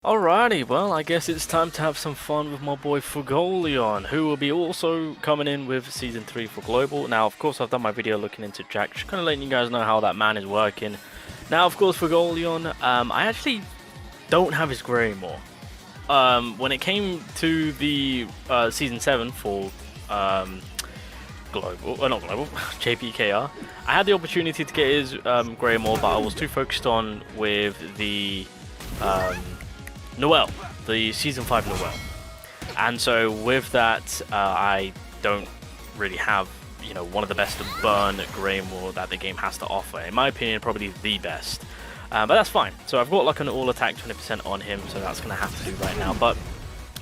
Alrighty, well, I guess it's time to have some fun with my boy Fuegoleon, who will be also coming in with Season 3 for Global. Now, of course, I've done my video looking into Jack, just kind of letting you guys know how that man is working. Now, of course, Fuegoleon, I actually don't have his grey anymore. When it came to the Season 7 for Global, not Global, JPKR, I had the opportunity to get his grey more, but I was too focused on with the Noel, the Season 5 Noel. And so with that, I don't really have, you know, one of the best burn Greymore that the game has to offer. In my opinion, probably the best. But that's fine. So I've got like an all attack 20% on him, so that's going to have to do right now. But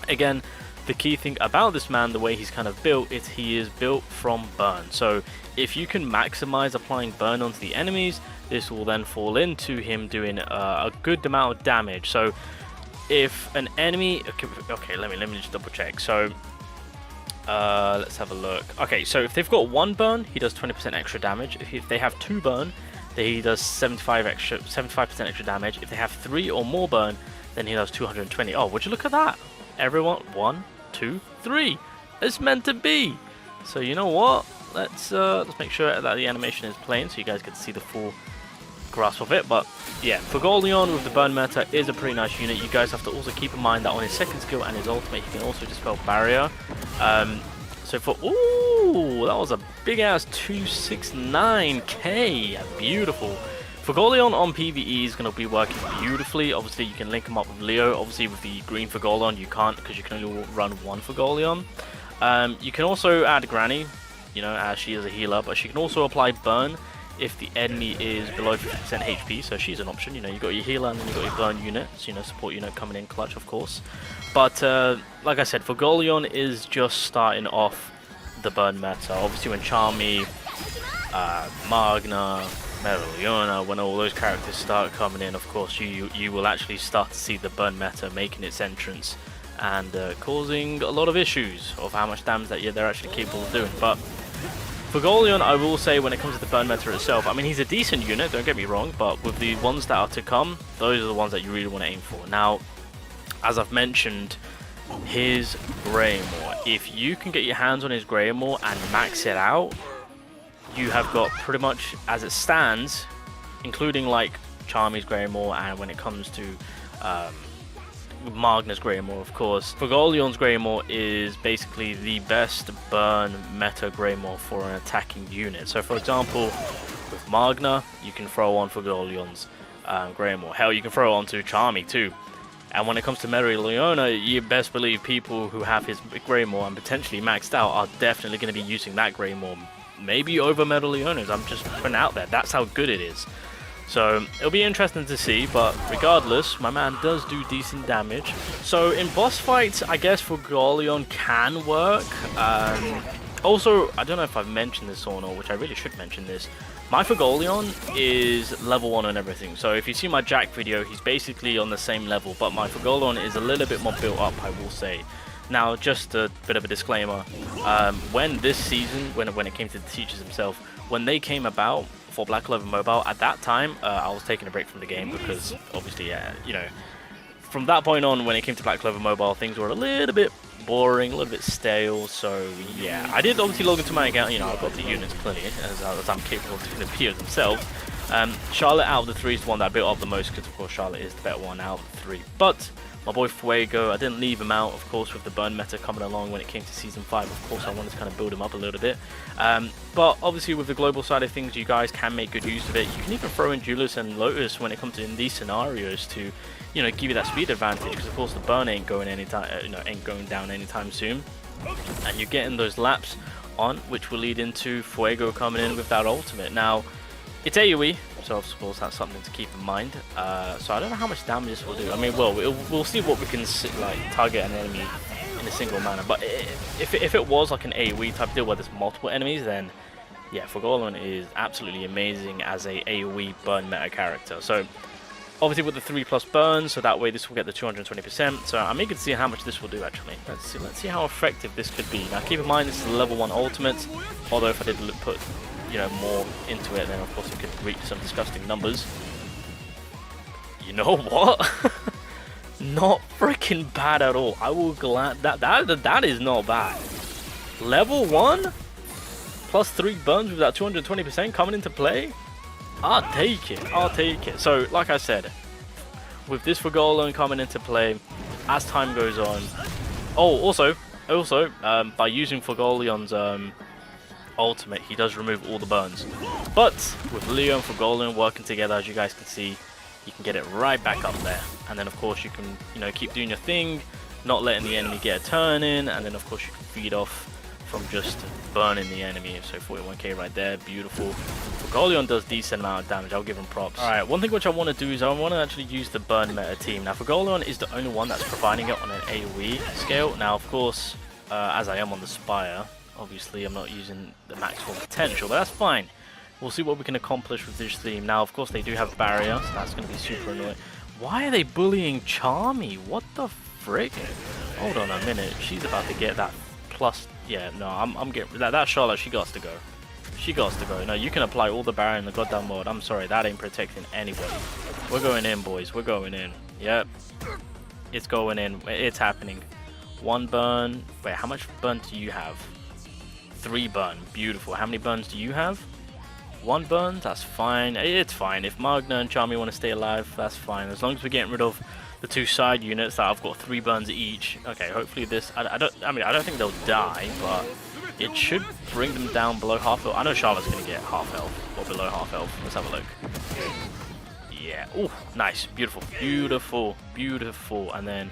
again, the key thing about this man, the way he's kind of built, is he is built from burn. So if you can maximize applying burn onto the enemies, this will then fall into him doing a good amount of damage. So if an enemy, okay, let me just double check. So let's have a look. Okay, so if they've got one burn, he does 20% extra damage. If they have two burn, then he does 75% extra damage. If they have 3 or more burn, then he does 220. Oh, would you look at that? Everyone, 1, 2, 3. It's meant to be. So you know what? Let's make sure that the animation is playing so you guys get to see the full grasp of it. But yeah, Fuegoleon with the burn meta is a pretty nice unit. You guys have to also keep in mind that on his second skill and his ultimate, he can also dispel barrier. So for, ooh, that was a big ass 269k, beautiful. Fuegoleon on PvE is going to be working beautifully. Obviously, you can link him up with Leo. Obviously, with the green Fuegoleon, you can't because you can only run one Fuegoleon. You can also add Granny, you know, as she is a healer, but she can also apply burn if the enemy is below 50% HP, so she's an option. You know, you got your healer and then you got your burn unit, so, you know, support unit coming in clutch, of course. But like I said, Fuegoleon is just starting off the burn meta. Obviously, when Charmy, Magna, Leona, when all those characters start coming in, of course, you will actually start to see the burn meta making its entrance and causing a lot of issues of how much damage that they're actually capable of doing. But Fuegoleon, I will say, when it comes to the burn meta itself, I mean, he's a decent unit, don't get me wrong, but with the ones that are to come, those are the ones that you really want to aim for. Now, as I've mentioned, his Greymore, if you can get your hands on his Greymore and max it out, you have got pretty much, as it stands, including like Charmy's Greymore, and when it comes to Magna's Greymore, of course, Fuegoleon's Greymore is basically the best burn meta Greymore for an attacking unit. So for example, with Magna, you can throw on Fuegoleon's Greymore. Hell, you can throw on to Charmy too. And when it comes to Leona, you best believe people who have his Greymore and potentially maxed out are definitely going to be using that Greymore, maybe over Leona's. I'm just putting out there, that's how good it is. So it'll be interesting to see, but regardless, my man does do decent damage. So in boss fights, I guess Fuegoleon can work. Also, I don't know if I've mentioned this or not, which I really should mention this. My Fuegoleon is level 1 on everything. So if you see my Jack video, he's basically on the same level, but my Fuegoleon is a little bit more built up, I will say. Now, just a bit of a disclaimer, when this season, when it came to the teachers themselves, when they came about for Black Clover Mobile, at that time, I was taking a break from the game because, obviously, you know, from that point on, when it came to Black Clover Mobile, things were a little bit boring, a little bit stale, so yeah. I did obviously log into my account, you know, I've got the units plenty, as I'm capable of doing the videos themselves. Charlotte out of the 3 is the one that I built up the most, because of course Charlotte is the better one out of the 3. But my boy Fuego, I didn't leave him out, of course, with the burn meta coming along when it came to Season 5. Of course, I wanted to kind of build him up a little bit. But obviously, with the global side of things, you guys can make good use of it. You can even throw in Julius and Lotus when it comes to in these scenarios to, you know, give you that speed advantage. Because of course, the burn ain't going down anytime soon, and you're getting those laps on, which will lead into Fuego coming in with that ultimate. Now, it's AoE, so of course that's something to keep in mind. So I don't know how much damage this will do. I mean, well, we'll see what we can like target an enemy in a single manner. But if it was like an AoE type deal where there's multiple enemies, then yeah, Fuegoleon is absolutely amazing as a AoE burn meta character. So obviously with the 3+ burn, so that way this will get the 220%. So I'm eager to see how much this will do actually. Let's see how effective this could be. Now keep in mind this is a level 1 ultimate, although if I did put, you know, more into it, then of course it could reach some disgusting numbers. You know what? Not freaking bad at all. I will glad that is not bad. Level 1 plus 3 burns with that 220% coming into play. I'll take it. I'll take it. So, like I said, with this Fuegoleon coming into play as time goes on. Oh, also, by using Fuegoleon's ultimate, he does remove all the burns. But with Leo and Fuegoleon working together, as you guys can see, you can get it right back up there. And then, of course, you can, you know, keep doing your thing, not letting the enemy get a turn in, and then, of course, you can feed off from just burning the enemy. So 41k right there, beautiful. Fuegoleon does decent amount of damage, I'll give him props. Alright, one thing which I want to do is I want to actually use the burn meta team. Now Fuegoleon is the only one that's providing it on an AoE scale. Now of course, as I am on the Spire, obviously I'm not using the maximum potential, but that's fine. We'll see what we can accomplish with this team. Now of course they do have barrier, so that's going to be super annoying. Why are they bullying Charmy? What the frick? Hold on a minute, she's about to get that plus. Yeah, no, I'm getting that Charlotte. She got to go. She got to go. No, you can apply all the barrier in the goddamn world. I'm sorry, that ain't protecting anybody. We're going in, boys. We're going in. Yep, it's going in. It's happening. 1 burn. Wait, how much burn do you have? 3 burn. Beautiful. How many burns do you have? 1 burn. That's fine. It's fine. If Magna and Charmy want to stay alive, that's fine. As long as we're getting rid of the 2 side units that I've got 3 burns each. Okay, hopefully this. I don't think they'll die, but it should bring them down below half health. I know Charlotte's gonna get half health or below half health. Let's have a look. Yeah. Oh, nice, beautiful, beautiful, beautiful. And then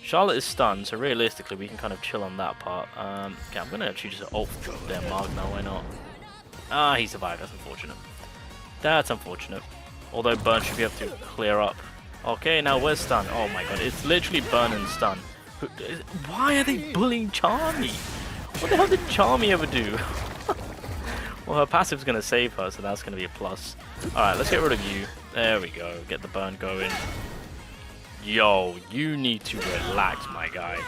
Charlotte is stunned, so realistically we can kind of chill on that part. Okay, I'm gonna actually just ult drop there, Magna. Why not? Ah, he survived. That's unfortunate. That's unfortunate. Although burn should be able to clear up. Okay, now where's stun? Oh my god, it's literally burn and stun. Why are they bullying Charmy? What the hell did Charmy ever do? Well, her passive's going to save her, so that's going to be a plus. Alright, let's get rid of you. There we go, get the burn going. Yo, you need to relax, my guy.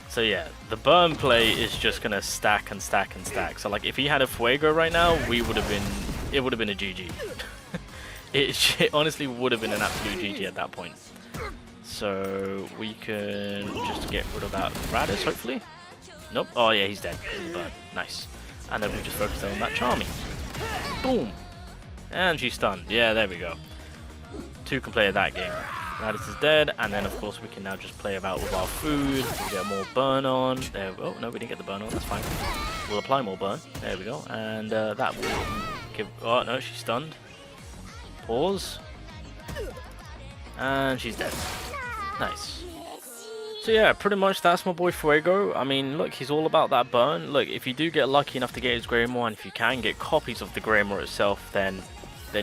So yeah, the burn play is just going to stack and stack and stack. So like, if he had a Fuego right now, it would have been a GG. It honestly would have been an absolute GG at that point. So we can just get rid of that Radis, hopefully. Nope. Oh yeah, he's dead. Burn. Nice. And then we just focus on that Charmy. Boom. And she's stunned. Yeah, there we go. 2 can play that game. Radis is dead, and then of course we can now just play about with our food. We get more burn on. There. Oh no, we didn't get the burn on. That's fine. We'll apply more burn. There we go. And that will give. Oh no, she's stunned. Pause. And she's dead. Nice. So yeah, pretty much that's my boy Fuego. I mean, look, he's all about that burn. Look, if you do get lucky enough to get his Greymore, and if you can get copies of the Greymore itself, then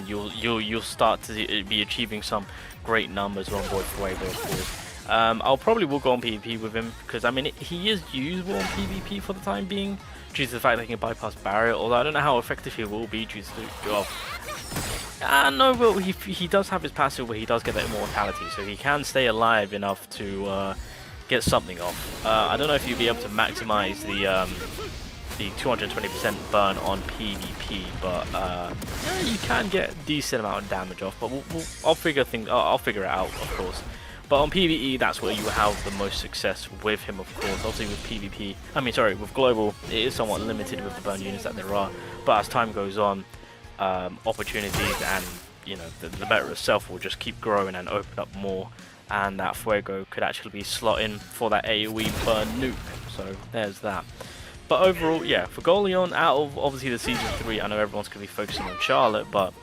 you'll start to be achieving some great numbers on boy Fuego, of course. I'll probably will go on PvP with him, because I mean he is usable on PvP for the time being, due to the fact that he can bypass barrier. Although I don't know how effective he will be due to the no, but he does have his passive where he does get that immortality, so he can stay alive enough to get something off. I don't know if you'll be able to maximize the 220% burn on PvP, but yeah, you can get a decent amount of damage off. But I'll figure it out, of course. But on PvE, that's where you have the most success with him, of course. Obviously with PvP, with Global, it is somewhat limited with the burn units that there are. But as time goes on, opportunities and the meta itself will just keep growing and open up more, and that Fuego could actually be slot in for that AoE burn nuke. So there's that. But overall, yeah, Fuegoleon, out of obviously the season 3, I know everyone's going to be focusing on Charlotte, but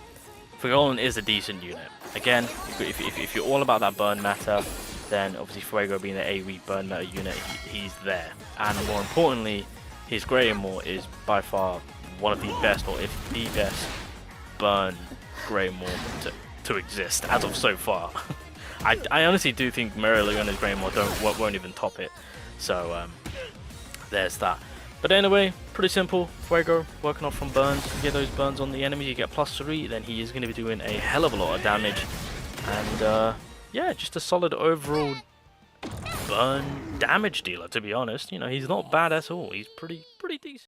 Fuegoleon is a decent unit. Again, if you're all about that burn meta, then obviously Fuego being the AoE burn meta unit, he's there. And more importantly, his Greymore is by far one of the best, or if the best, burn Greymore to exist as of so far. I honestly do think Leona's Greymore won't even top it. So there's that. But anyway, pretty simple. Fuego working off from burns. You get those burns on the enemy, you get +3, then he is going to be doing a hell of a lot of damage. And yeah, just a solid overall burn damage dealer, to be honest. He's not bad at all. He's pretty decent.